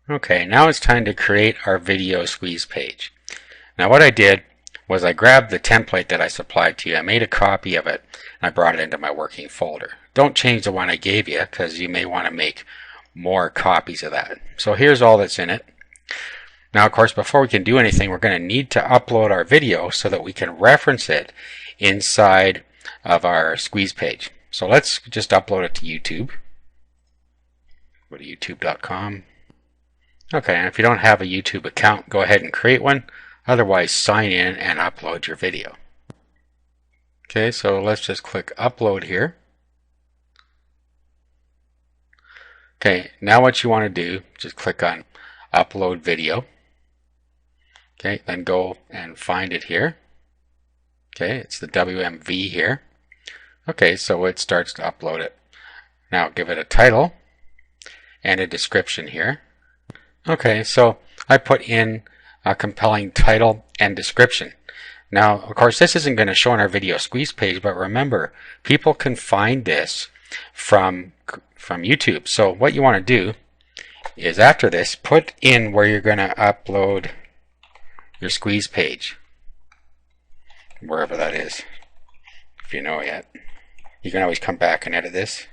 Okay, now it's time to create our video squeeze page. Now what I did was I grabbed the template that I supplied to you, I made a copy of it, and I brought it into my working folder. Don't change the one I gave you because you may want to make more copies of that. So here's all that's in it. Now of course before we can do anything we're going to need to upload our video so that we can reference it inside of our squeeze page. So let's just upload it to YouTube. Go to youtube.com. Okay, and if you don't have a YouTube account, go ahead and create one. Otherwise, sign in and upload your video. Okay, so let's just click upload here. Okay, now what you want to do, just click on upload video. Okay, then go and find it here. Okay, it's the WMV here. Okay, so it starts to upload it. Now give it a title and a description here. Okay, so I put in a compelling title and description. Now, of course, this isn't going to show on our video squeeze page, but remember, people can find this from YouTube. So what you want to do is after this, put in where you're going to upload your squeeze page, wherever that is, if you know yet. You can always come back and edit this.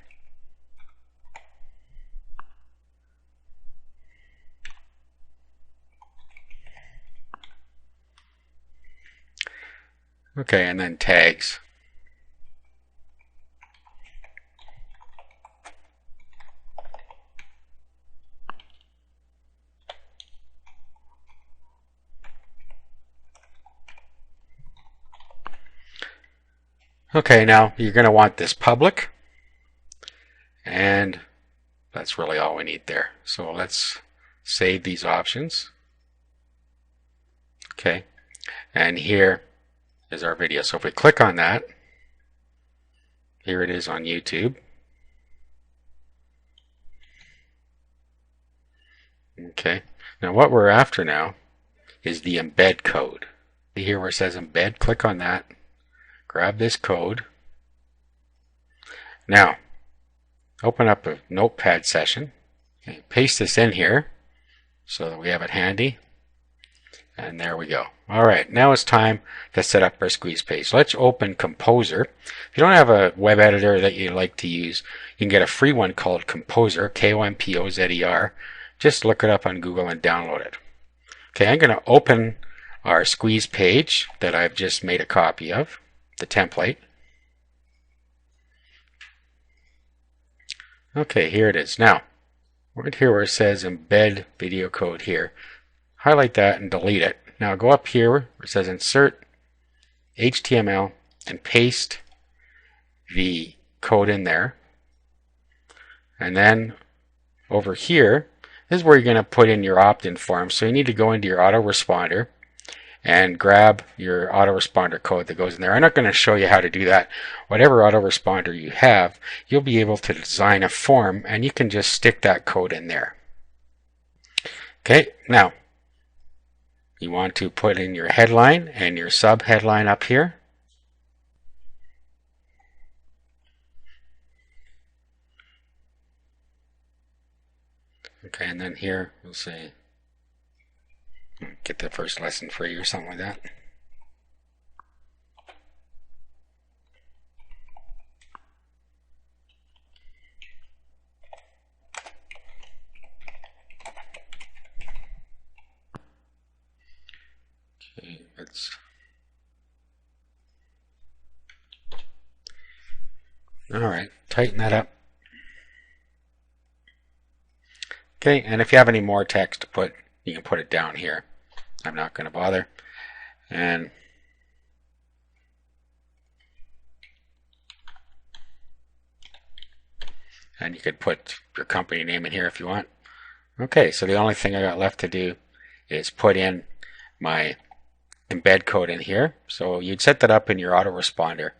Okay, and then tags. Okay, now you're going to want this public, and that's really all we need there. So let's save these options. Okay, and here is our video. So if we click on that, here it is on YouTube. Okay, now what we're after now is the embed code. Here where it says embed, click on that, grab this code. Now open up a notepad session, okay, paste this in here so that we have it handy. And there we go. Alright, now it's time to set up our squeeze page. Let's open Composer. If you don't have a web editor that you like to use, you can get a free one called Composer, K-O-M-P-O-Z-E-R. Just look it up on Google and download it. Okay, I'm going to open our squeeze page that I've just made a copy of, the template. Okay, here it is. Now, right here where it says embed video code here, highlight that and delete it. Now go up here where it says insert HTML and paste the code in there. And then over here, this is where you're going to put in your opt-in form. So you need to go into your autoresponder and grab your autoresponder code that goes in there. I'm not going to show you how to do that. Whatever autoresponder you have, you'll be able to design a form and you can just stick that code in there. Okay, now you want to put in your headline and your sub-headline up here. Okay, and then here we'll say get the first lesson free or something like that. Okay, let's alright, tighten that up. Okay, and if you have any more text to put, you can put it down here. I'm not going to bother. And you could put your company name in here if you want. Okay, so the only thing I got left to do is put in my embed code in here. So you'd set that up in your autoresponder,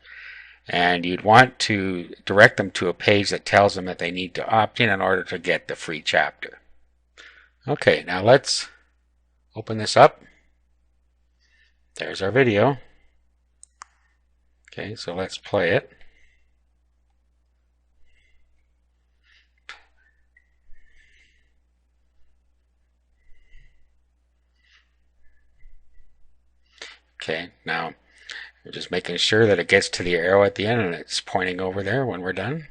and you'd want to direct them to a page that tells them that they need to opt in order to get the free chapter. Okay, now let's open this up. There's our video. Okay, so let's play it. Okay, now we're just making sure that it gets to the arrow at the end and it's pointing over there when we're done.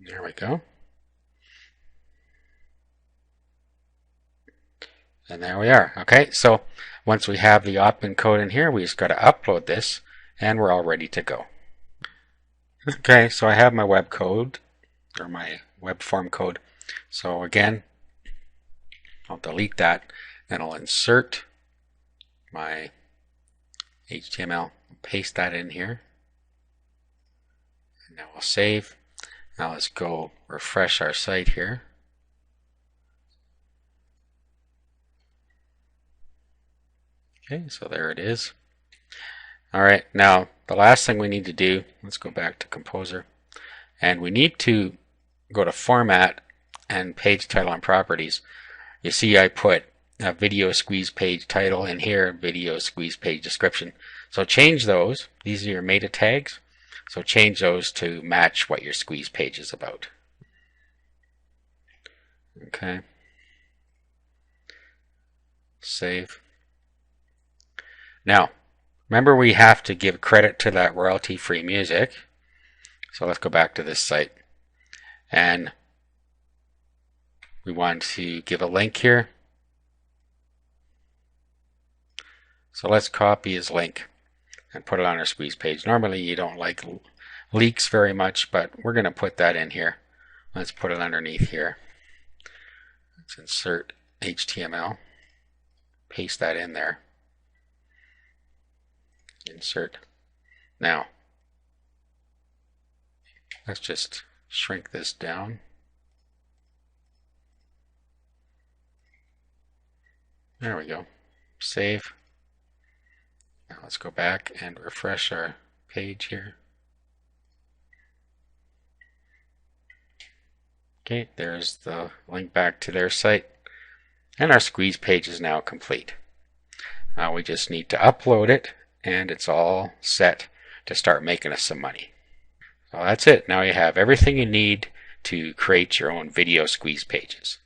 There we go. And there we are. Okay, so once we have the opt-in code in here, we just got to upload this and we're all ready to go. Okay, so I have my web code or my web form code. So again, I'll delete that, then I'll insert my HTML, paste that in here, and now we'll save. Now let's go refresh our site here. Okay, so there it is. All right, now the last thing we need to do, let's go back to Composer, and we need to go to Format and Page Title and Properties. You see I put a video squeeze page title in here, video squeeze page description. So change those. These are your meta tags. So change those to match what your squeeze page is about. Okay. Save. Now, remember we have to give credit to that royalty-free music. So let's go back to this site. And we want to give a link here. So let's copy his link and put it on our squeeze page. Normally you don't like leaks very much, but we're going to put that in here. Let's put it underneath here. Let's insert HTML. Paste that in there. Insert. Now, let's just shrink this down. There we go. Save. Now let's go back and refresh our page here. Okay, there's the link back to their site. And our squeeze page is now complete. We just need to upload it and it's all set to start making us some money. So that's it. Now you have everything you need to create your own video squeeze pages.